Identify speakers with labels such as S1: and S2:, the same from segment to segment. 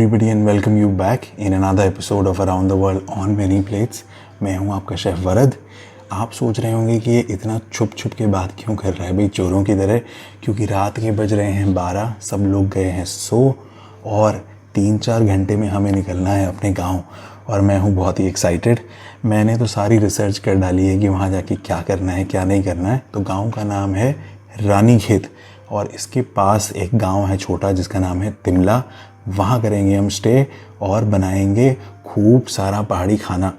S1: everybody and welcome you back in another episode of Around the World on Many Plates। मैं हूं आपका chef वरद। आप सोच रहे होंगे कि ये इतना छुप छुप के बात क्यों कर रहा है भाई चोरों की तरह, क्योंकि रात के बज रहे हैं 12, सब लोग गए हैं सो और 3-4 घंटे में हमें निकलना है अपने गांव और मैं हूं बहुत ही एक्साइटेड। मैंने तो सारी रिसर्च कर डाली है कि वहां जाके क्या करना है क्या नहीं करना है। तो गांव का नाम है रानीखेत और इसके पास एक गांव है छोटा जिसका नाम है तिमला। वहाँ करेंगे हम स्टे और बनाएंगे खूब सारा पहाड़ी खाना।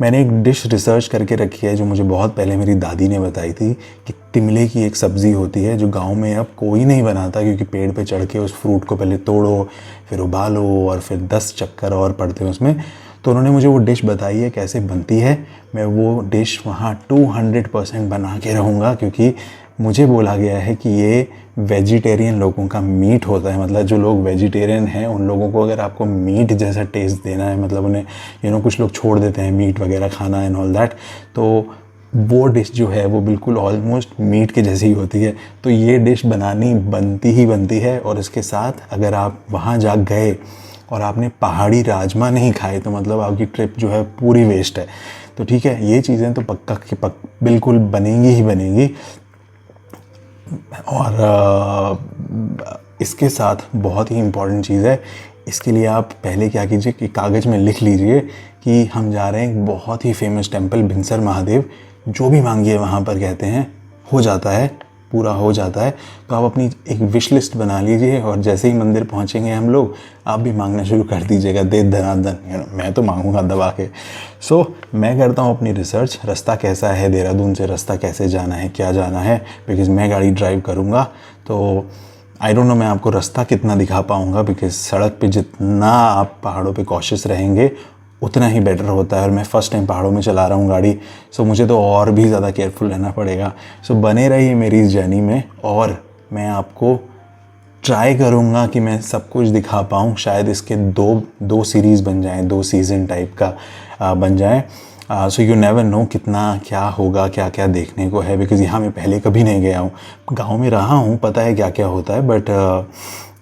S1: मैंने एक डिश रिसर्च करके रखी है जो मुझे बहुत पहले मेरी दादी ने बताई थी कि तिमले की एक सब्ज़ी होती है जो गांव में अब कोई नहीं बनाता, क्योंकि पेड़ पे चढ़ के उस फ्रूट को पहले तोड़ो, फिर उबालो और फिर 10 चक्कर और पड़ते हैं उसमें। तो उन्होंने मुझे वो डिश बताई है कैसे बनती है। मैं वो डिश वहाँ 200% बना के रहूँगा, क्योंकि मुझे बोला गया है कि ये वेजिटेरियन लोगों का मीट होता है। मतलब जो लोग वेजिटेरियन हैं उन लोगों को अगर आपको मीट जैसा टेस्ट देना है, मतलब उन्हें कुछ लोग छोड़ देते हैं मीट वगैरह खाना एंड ऑल दैट, तो वो डिश जो है वो बिल्कुल ऑलमोस्ट मीट के जैसी ही होती है। तो ये डिश बनती ही बनती है। और इसके साथ अगर आप वहाँ जा गए और आपने पहाड़ी राजमा नहीं खाए तो मतलब आपकी ट्रिप जो है पूरी वेस्ट है। तो ठीक है, ये चीज़ें तो बिल्कुल बनेंगी ही बनेंगी। और इसके साथ बहुत ही इम्पॉर्टेंट चीज़ है, इसके लिए आप पहले क्या कीजिए कि कागज़ में लिख लीजिए कि हम जा रहे हैं एक बहुत ही फेमस टेम्पल भिनसर महादेव। जो भी मांगिए वहाँ पर कहते हैं हो जाता है, पूरा हो जाता है। तो आप अपनी एक विश लिस्ट बना लीजिए और जैसे ही मंदिर पहुँचेंगे हम लोग आप भी मांगना शुरू कर दीजिएगा दे धनाधन। मैं तो मांगूंगा दबा के। मैं करता हूँ अपनी रिसर्च, रास्ता कैसा है, देहरादून से रास्ता कैसे जाना है, क्या जाना है, बिकॉज़ मैं गाड़ी ड्राइव करूँगा। तो आई डोंट नो मैं आपको रास्ता कितना दिखा पाऊँगा, बिकॉज़ सड़क पे जितना आप पहाड़ों पे कॉशियस रहेंगे उतना ही बेटर होता है। और मैं फ़र्स्ट टाइम पहाड़ों में चला रहा हूँ गाड़ी, मुझे तो और भी ज़्यादा केयरफुल रहना पड़ेगा। बने रहिए मेरी इस जर्नी में और मैं आपको ट्राई करूँगा कि मैं सब कुछ दिखा पाऊँ। शायद इसके दो सीरीज़ बन जाएँ, 2 सीज़न टाइप का बन जाए। सो यू नेवर नो कितना क्या होगा, क्या क्या देखने को है, बिकॉज़ यहाँ मैं पहले कभी नहीं गया हूँ। गांव में रहा हूँ, पता है क्या क्या होता है, बट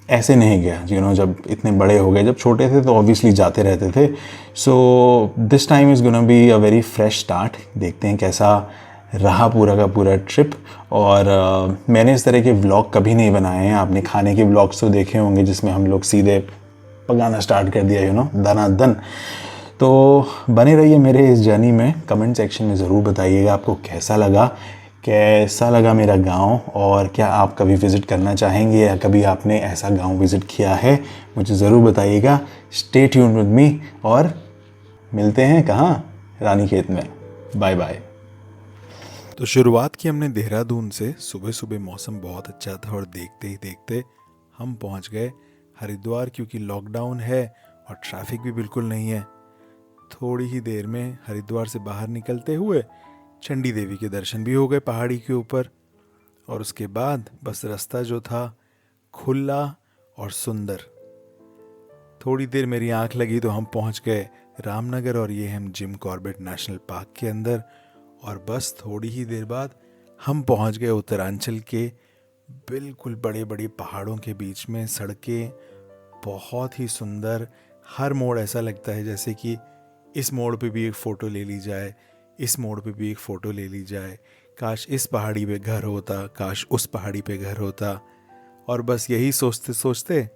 S1: ऐसे नहीं गया। जब इतने बड़े हो गए, जब छोटे थे तो ऑब्वियसली जाते रहते थे। So this time is gonna be a very fresh start. देखते हैं कैसा रहा पूरा का पूरा ट्रिप। और मैंने इस तरह के व्लॉग कभी नहीं बनाए हैं। आपने खाने के व्लॉग्स तो देखे होंगे जिसमें हम लोग सीधे पकाना स्टार्ट कर दिया दनादन। तो बने रहिए मेरे इस जर्नी में। कमेंट सेक्शन में ज़रूर बताइएगा आपको कैसा लगा मेरा गांव, और क्या आप कभी विज़िट करना चाहेंगे या कभी आपने ऐसा गांव विज़िट किया है, मुझे ज़रूर बताइएगा। स्टे ट्यून्ड विद मी और मिलते हैं कहाँ, रानीखेत में। Bye bye.
S2: तो शुरुआत की हमने देहरादून से। सुबह सुबह मौसम बहुत अच्छा था और देखते ही देखते हम पहुंच गए हरिद्वार, क्योंकि लॉकडाउन है और ट्रैफिक भी बिल्कुल नहीं है। थोड़ी ही देर में हरिद्वार से बाहर निकलते हुए चंडी देवी के दर्शन भी हो गए पहाड़ी के ऊपर। और उसके बाद बस रास्ता जो था खुला और सुंदर। थोड़ी देर मेरी आंख लगी तो हम पहुंच गए रामनगर और ये हम जिम कॉर्बेट नेशनल पार्क के अंदर। और बस थोड़ी ही देर बाद हम पहुंच गए उत्तरांचल के बिल्कुल बड़े बड़े पहाड़ों के बीच में। सड़कें बहुत ही सुंदर, हर मोड़ ऐसा लगता है जैसे कि इस मोड़ पे भी एक फ़ोटो ले ली जाए, इस मोड़ पे भी एक फ़ोटो ले ली जाए। काश इस पहाड़ी पे घर होता, काश उस पहाड़ी पे घर होता। और बस यही सोचते सोचते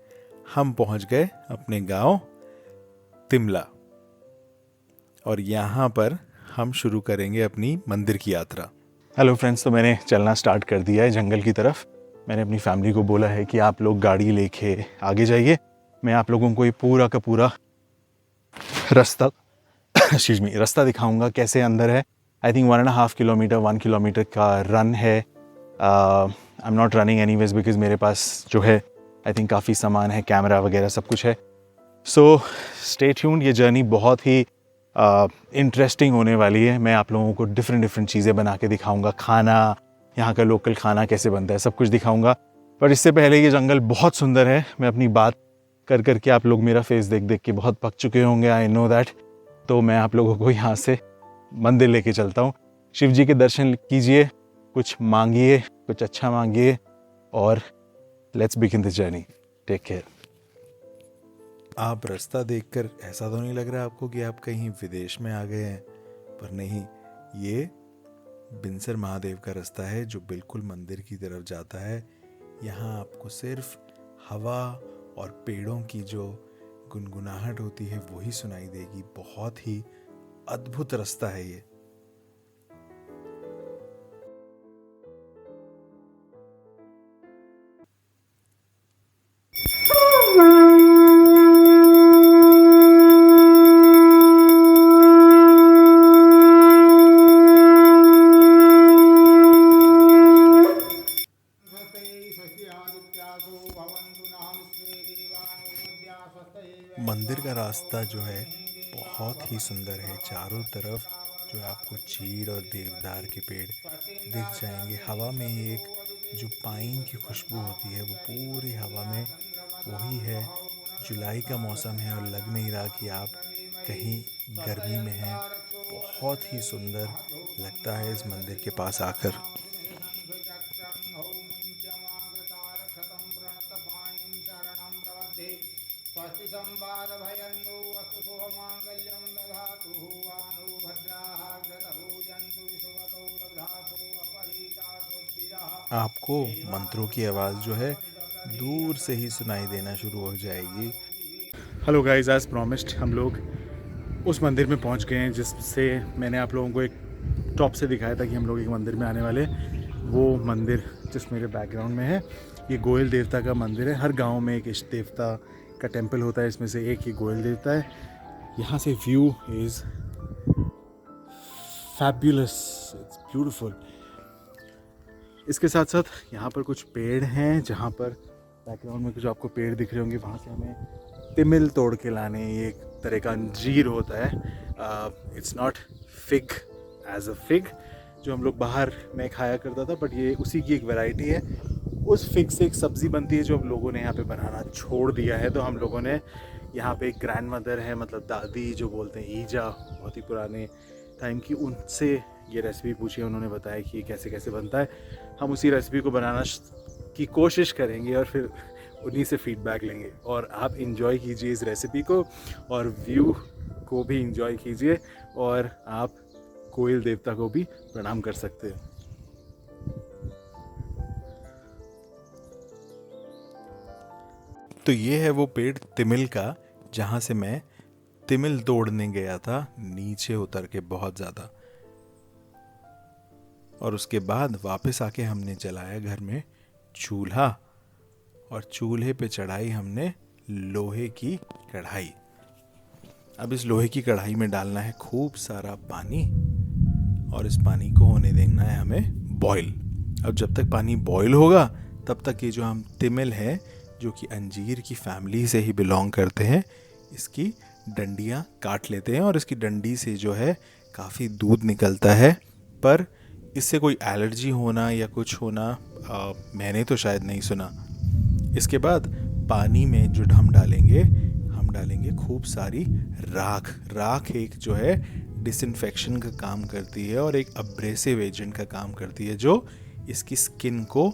S2: हम पहुंच गए अपने गांव तिमला। और यहाँ पर हम शुरू करेंगे अपनी मंदिर की यात्रा।
S1: हेलो फ्रेंड्स, तो मैंने चलना स्टार्ट कर दिया है जंगल की तरफ। मैंने अपनी फैमिली को बोला है कि आप लोग गाड़ी लेके आगे जाइए, मैं आप लोगों को ये पूरा का पूरा रास्ता रास्ता दिखाऊंगा कैसे अंदर है। आई थिंक 1.5 किलोमीटर 1 किलोमीटर का रन है। I am not running anyways because मेरे पास जो है आई थिंक काफ़ी सामान है, कैमरा वगैरह सब कुछ है। सो स्टे ट्यून्ड, ये जर्नी बहुत ही इंटरेस्टिंग होने वाली है। मैं आप लोगों को डिफरेंट चीज़ें बना के दिखाऊंगा, खाना, यहाँ का लोकल खाना कैसे बनता है, सब कुछ दिखाऊंगा। पर इससे पहले ये जंगल बहुत सुंदर है। मैं अपनी बात कर के आप लोग मेरा फेस देख के बहुत पक चुके होंगे, आई नो दैट। तो मैं आप लोगों को यहाँ से मंदिर लेके चलता हूँ। शिव जी के दर्शन कीजिए, कुछ मांगिए, कुछ अच्छा मांगिए और let's begin the journey. Take care.
S2: आप रास्ता देखकर ऐसा तो नहीं लग रहा आपको कि आप कहीं विदेश में आ गए हैं, पर नहीं, ये बिनसर महादेव का रास्ता है जो बिल्कुल मंदिर की तरफ जाता है। यहाँ आपको सिर्फ हवा और पेड़ों की जो गुनगुनाहट होती है वही सुनाई देगी। बहुत ही अद्भुत रास्ता है ये। मंदिर का रास्ता जो है बहुत ही सुंदर है। चारों तरफ जो आपको चीड़ और देवदार के पेड़ दिख जाएंगे। हवा में एक जो पाइन की खुशबू होती है वो पूरी हवा में वही है। जुलाई का मौसम है और लग नहीं रहा कि आप कहीं गर्मी में हैं। बहुत ही सुंदर लगता है इस मंदिर के पास आकर। आपको मंत्रों की आवाज़ जो है दूर से ही सुनाई देना शुरू हो जाएगी।
S1: हेलो गाइस, एज प्रॉमिस्ड हम लोग उस मंदिर में पहुंच गए हैं जिससे मैंने आप लोगों को एक टॉप से दिखाया था कि हम लोग एक मंदिर में आने वाले। वो मंदिर जिस मेरे बैकग्राउंड में है, ये गोयल देवता का मंदिर है। हर गांव में एक इष्ट देवता का टेंपल होता है, इसमें से एक ही गोयल देवता है। यहाँ से view is fabulous, it's beautiful. इसके साथ साथ यहाँ पर कुछ पेड़ हैं, जहाँ पर बैकग्राउंड में कुछ आपको पेड़ दिख रहे होंगे, वहाँ से हमें तिमिल तोड़ के लाने। ये एक तरह का अंजीर होता है। It's not fig as a fig जो हम लोग बाहर में खाया करता था, बट ये उसी की एक वैरायटी है। उस फिग से एक सब्ज़ी बनती है जो हम लोगों ने यहाँ पे बनाना छोड़ दिया है। तो हम लोगों ने यहाँ पे एक ग्रैंड मदर है, मतलब दादी जो बोलते हैं, ईजा, बहुत ही पुराने टाइम की, उनसे ये रेसिपी पूछी है। उन्होंने बताया कि ये कैसे कैसे बनता है। हम उसी रेसिपी को बनाना की कोशिश करेंगे और फिर उन्हीं से फीडबैक लेंगे। और आप इंजॉय कीजिए इस रेसिपी को और व्यू को भी इंजॉय कीजिए, और आप कोयल देवता को भी प्रणाम कर सकते हैं।
S2: तो ये है वो पेड़ तिमिल का जहाँ से मैं तिमिल तोड़ने गया था, नीचे उतर के बहुत ज़्यादा। और उसके बाद वापस आके हमने जलाया घर में चूल्हा, और चूल्हे पे चढ़ाई हमने लोहे की कढ़ाई। अब इस लोहे की कढ़ाई में डालना है खूब सारा पानी, और इस पानी को होने देना है हमें बॉईल। अब जब तक पानी बॉईल होगा तब तक ये जो हम तिमिल है, जो कि अंजीर की फैमिली से ही बिलोंग करते हैं, इसकी डंडियाँ काट लेते हैं। और इसकी डंडी से जो है काफ़ी दूध निकलता है, पर इससे कोई एलर्जी होना या कुछ होना मैंने तो शायद नहीं सुना। इसके बाद पानी में जो हम डालेंगे खूब सारी राख। राख एक जो है डिसइंफेक्शन का काम करती है और एक अब्रेसिव एजेंट का काम करती है, जो इसकी स्किन को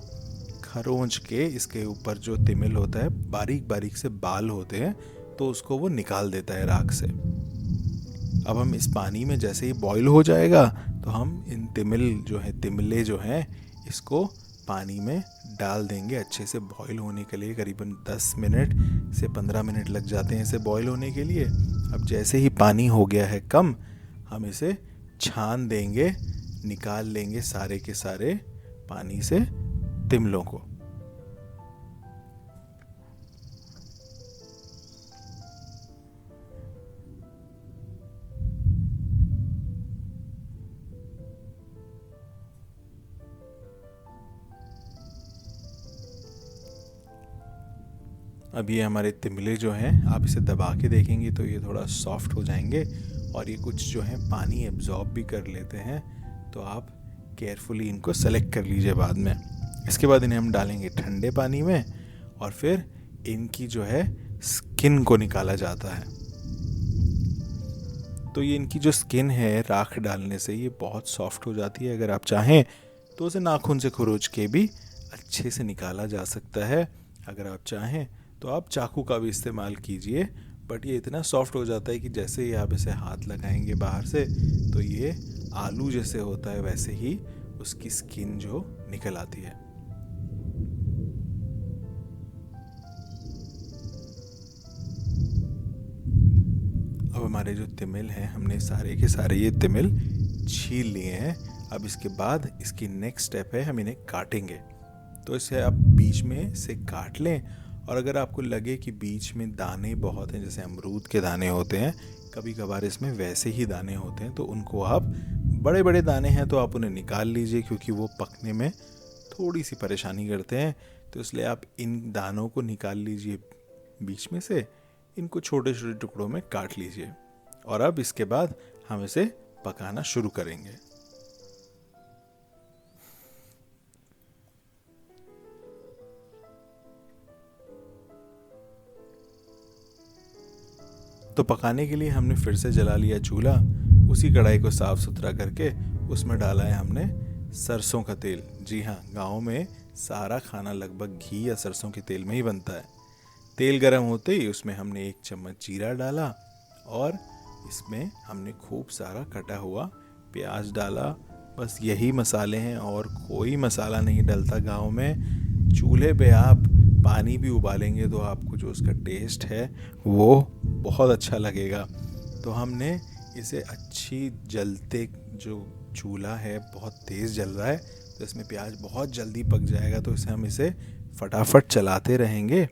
S2: खरोंच के, इसके ऊपर जो तिमिल होता है, बारीक बारीक से बाल होते हैं, तो उसको वो निकाल देता है राख से। अब हम इस पानी में जैसे ही बॉईल हो जाएगा तो हम इन तिमिले जो हैं इसको पानी में डाल देंगे। अच्छे से बॉईल होने के लिए करीबन 10 मिनट से 15 मिनट लग जाते हैं इसे बॉईल होने के लिए। अब जैसे ही पानी हो गया है कम, हम इसे छान देंगे, निकाल लेंगे सारे के सारे पानी से तिमिलों को। अब ये हमारे तिमिले जो हैं, आप इसे दबा के देखेंगे तो ये थोड़ा सॉफ्ट हो जाएंगे, और ये कुछ जो है पानी एब्जॉर्ब भी कर लेते हैं। तो आप केयरफुली इनको सेलेक्ट कर लीजिए बाद में। इसके बाद इन्हें हम डालेंगे ठंडे पानी में, और फिर इनकी जो है स्किन को निकाला जाता है। तो ये इनकी जो स्किन है राख डालने से ये बहुत सॉफ्ट हो जाती है। अगर आप चाहें तो उसे नाखून से खुरोच के भी अच्छे से निकाला जा सकता है। अगर आप चाहें तो आप चाकू का भी इस्तेमाल कीजिए, बट ये इतना सॉफ्ट हो जाता है कि जैसे ही आप इसे हाथ लगाएंगे बाहर से तो ये आलू जैसे होता है, वैसे ही उसकी स्किन जो निकल आती है। अब हमारे जो तिमिल हैं, हमने सारे के सारे ये तिमिल छील लिए हैं। अब इसके बाद इसकी नेक्स्ट स्टेप है, हम इन्हें काटेंगे। तो इसे आप बीच में से काट लें, और अगर आपको लगे कि बीच में दाने बहुत हैं, जैसे अमरूद के दाने होते हैं, कभी कभार इसमें वैसे ही दाने होते हैं, तो उनको आप, बड़े बड़े दाने हैं तो आप उन्हें निकाल लीजिए, क्योंकि वो पकने में थोड़ी सी परेशानी करते हैं। तो इसलिए आप इन दानों को निकाल लीजिए बीच में से, इनको छोटे छोटे टुकड़ों में काट लीजिए, और अब इसके बाद हम इसे पकाना शुरू करेंगे। तो पकाने के लिए हमने फिर से जला लिया चूल्हा। उसी कढ़ाई को साफ सुथरा करके उसमें डाला है हमने सरसों का तेल। जी हाँ, गाँव में सारा खाना लगभग घी या सरसों के तेल में ही बनता है। तेल गर्म होते ही उसमें हमने 1 चम्मच जीरा डाला, और इसमें हमने खूब सारा कटा हुआ प्याज डाला। बस यही मसाले हैं, और कोई मसाला नहीं डलता गाँव में। चूल्हे पे आप पानी भी उबालेंगे तो आपको जो उसका टेस्ट है वो बहुत अच्छा लगेगा। तो हमने इसे अच्छी जलते, जो चूल्हा है बहुत तेज़ जल रहा है, तो इसमें प्याज बहुत जल्दी पक जाएगा। तो हम इसे फटाफट चलाते रहेंगे,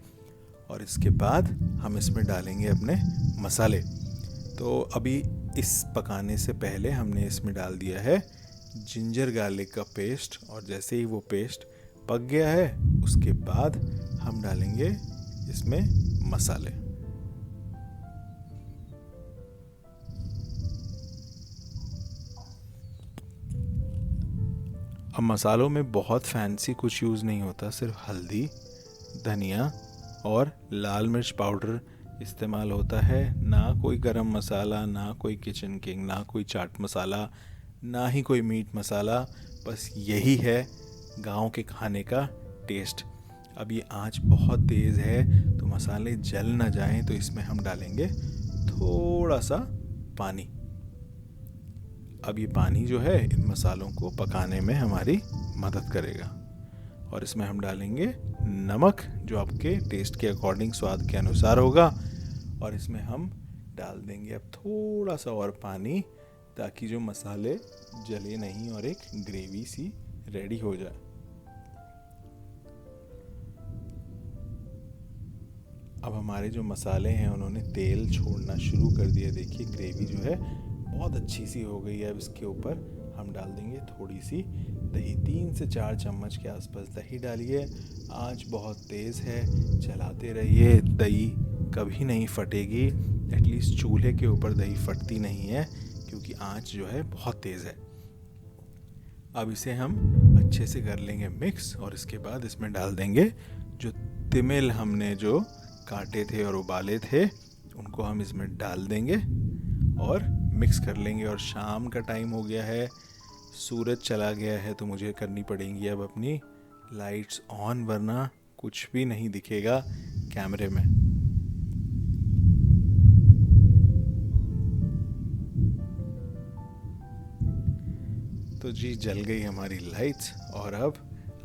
S2: और इसके बाद हम इसमें डालेंगे अपने मसाले। तो अभी इस पकाने से पहले हमने इसमें डाल दिया है जिंजर गार्लिक का पेस्ट, और जैसे ही वो पेस्ट पक गया है उसके बाद हम डालेंगे इसमें मसाले। अब मसालों में बहुत फैंसी कुछ यूज़ नहीं होता, सिर्फ हल्दी, धनिया और लाल मिर्च पाउडर इस्तेमाल होता है। ना कोई गरम मसाला, ना कोई किचन किंग, ना कोई चाट मसाला, ना ही कोई मीट मसाला। बस यही है गांव के खाने का टेस्ट। अब ये आंच बहुत तेज़ है, तो मसाले जल ना जाएं, तो इसमें हम डालेंगे थोड़ा सा पानी। अब ये पानी जो है इन मसालों को पकाने में हमारी मदद करेगा। और इसमें हम डालेंगे नमक, जो आपके टेस्ट के अकॉर्डिंग, स्वाद के अनुसार होगा। और इसमें हम डाल देंगे अब थोड़ा सा और पानी, ताकि जो मसाले जले नहीं और एक ग्रेवी सी रेडी हो जाए। अब हमारे जो मसाले हैं उन्होंने तेल छोड़ना शुरू कर दिया। देखिए ग्रेवी जो है बहुत अच्छी सी हो गई है। अब इसके ऊपर हम डाल देंगे थोड़ी सी दही, 3 से 4 चम्मच के आसपास दही डालिए। आंच बहुत तेज़ है, चलाते रहिए, दही कभी नहीं फटेगी। एटलीस्ट चूल्हे के ऊपर दही फटती नहीं है, क्योंकि आंच जो है बहुत तेज़ है। अब इसे हम अच्छे से कर लेंगे मिक्स, और इसके बाद इसमें डाल देंगे जो तिमिल हमने जो काटे थे और उबाले थे, उनको हम इसमें डाल देंगे और मिक्स कर लेंगे। और शाम का टाइम हो गया है, सूरज चला गया है, तो मुझे करनी पड़ेंगी अब अपनी लाइट्स ऑन, वरना कुछ भी नहीं दिखेगा कैमरे में। तो जी जल गई हमारी लाइट्स, और अब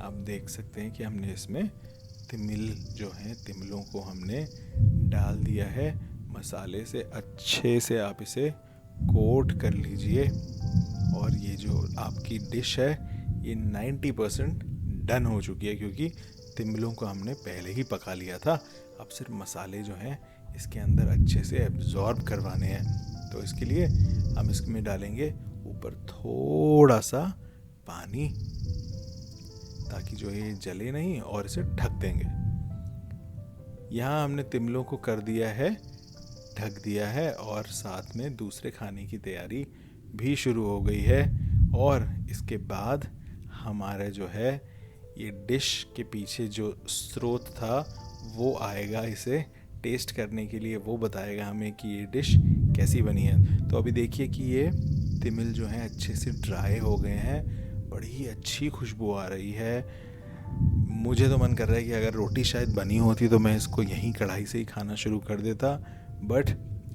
S2: आप देख सकते हैं कि हमने इसमें तिमिल जो हैं, तिमिलों को हमने डाल दिया है। मसाले से अच्छे से आप इसे कोट कर लीजिए, और ये जो आपकी डिश है ये 90% डन हो चुकी है, क्योंकि तिमिलों को हमने पहले ही पका लिया था। अब सिर्फ मसाले जो हैं इसके अंदर अच्छे से एब्जॉर्ब करवाने हैं। तो इसके लिए हम इसमें डालेंगे ऊपर थोड़ा सा पानी, ताकि जो ये जले नहीं, और इसे ढक देंगे। यहाँ हमने तिमिलों को कर दिया है, ढक दिया है, और साथ में दूसरे खाने की तैयारी भी शुरू हो गई है। और इसके बाद हमारा जो है ये डिश के पीछे जो स्रोत था वो आएगा इसे टेस्ट करने के लिए। वो बताएगा हमें कि ये डिश कैसी बनी है। तो अभी देखिए कि ये तिमिल जो हैं अच्छे से ड्राई हो गए हैं, बड़ी अच्छी खुशबू आ रही है। मुझे तो मन कर रहा है कि अगर रोटी शायद बनी होती तो मैं इसको यहीं कढ़ाई से ही खाना शुरू कर देता, बट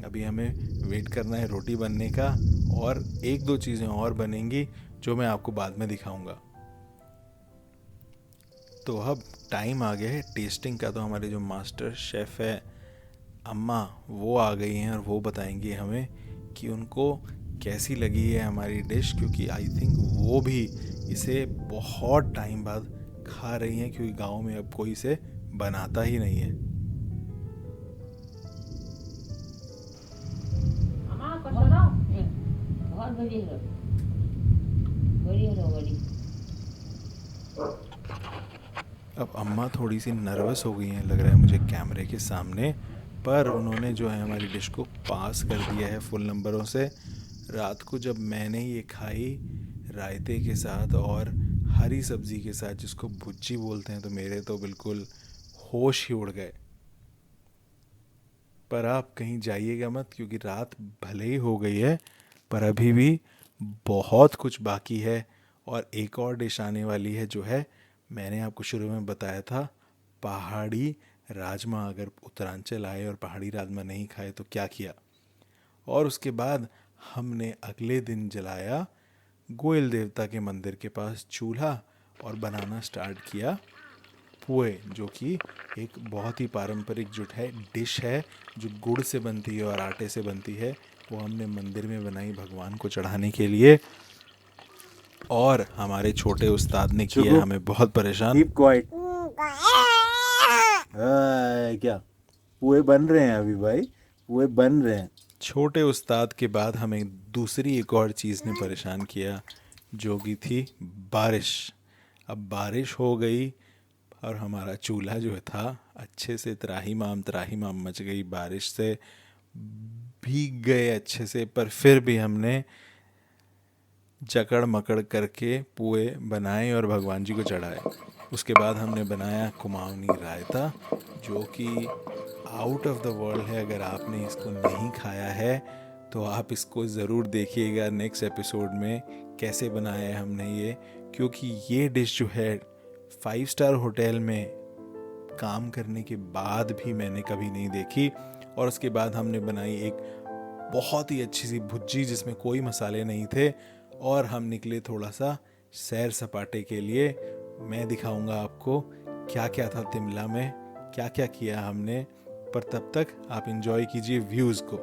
S2: अभी हमें वेट करना है रोटी बनने का, और एक दो चीज़ें और बनेंगी जो मैं आपको बाद में दिखाऊंगा। तो अब टाइम आ गया है टेस्टिंग का। तो हमारे जो मास्टर शेफ़ है अम्मा, वो आ गई हैं और वो बताएंगी हमें कि उनको कैसी लगी है हमारी डिश, क्योंकि आई थिंक वो भी इसे बहुत टाइम बाद खा रही हैं, क्योंकि गांव में अब कोई इसे बनाता ही नहीं है।
S3: बहुत बड़ी है, बड़ी है, बड़ी।
S2: अब अम्मा थोड़ी सी नर्वस हो गई हैं लग रहा है मुझे कैमरे के सामने, पर उन्होंने जो है हमारी डिश को पास कर दिया है फुल नंबरों से। रात को जब मैंने ये खाई रायते के साथ और हरी सब्ज़ी के साथ, जिसको भुज्जी बोलते हैं, तो मेरे तो बिल्कुल होश ही उड़ गए। पर आप कहीं जाइएगा मत, क्योंकि रात भले ही हो गई है पर अभी भी बहुत कुछ बाकी है। और एक और डिश आने वाली है जो है, मैंने आपको शुरू में बताया था, पहाड़ी राजमा। अगर उत्तरांचल आए और पहाड़ी राजमा नहीं खाए तो क्या किया। और उसके बाद हमने अगले दिन जलाया गोयल देवता के मंदिर के पास चूल्हा और बनाना स्टार्ट किया पुए, जो कि एक बहुत ही पारंपरिक डिश है जो गुड़ से बनती है और आटे से बनती है। वो हमने मंदिर में बनाई भगवान को चढ़ाने के लिए, और हमारे छोटे उस्ताद ने किया हमें बहुत परेशान। Keep quiet. क्या पुए बन रहे हैं अभी भाई, पुए बन रहे हैं। छोटे उस्ताद के बाद हमें दूसरी एक और चीज़ ने परेशान किया, जो कि थी बारिश। अब बारिश हो गई और हमारा चूल्हा जो था अच्छे से त्राहीमाम मच गई, बारिश से भीग गए अच्छे से। पर फिर भी हमने जकड़ मकड़ करके पुए बनाए और भगवान जी को चढ़ाए। उसके बाद हमने बनाया कुमाऊनी रायता, जो कि आउट ऑफ द वर्ल्ड है। अगर आपने इसको नहीं खाया है तो आप इसको ज़रूर देखिएगा नेक्स्ट एपिसोड में कैसे बनाया है हमने ये, क्योंकि ये डिश जो है 5 स्टार होटल में काम करने के बाद भी मैंने कभी नहीं देखी। और उसके बाद हमने बनाई एक बहुत ही अच्छी सी भुज्जी जिसमें कोई मसाले नहीं थे, और हम निकले थोड़ा सा सैर सपाटे के लिए। मैं दिखाऊंगा आपको क्या क्या था तिमला में, क्या क्या किया हमने। पर तब तक आप एंजॉय कीजिए व्यूज़ को।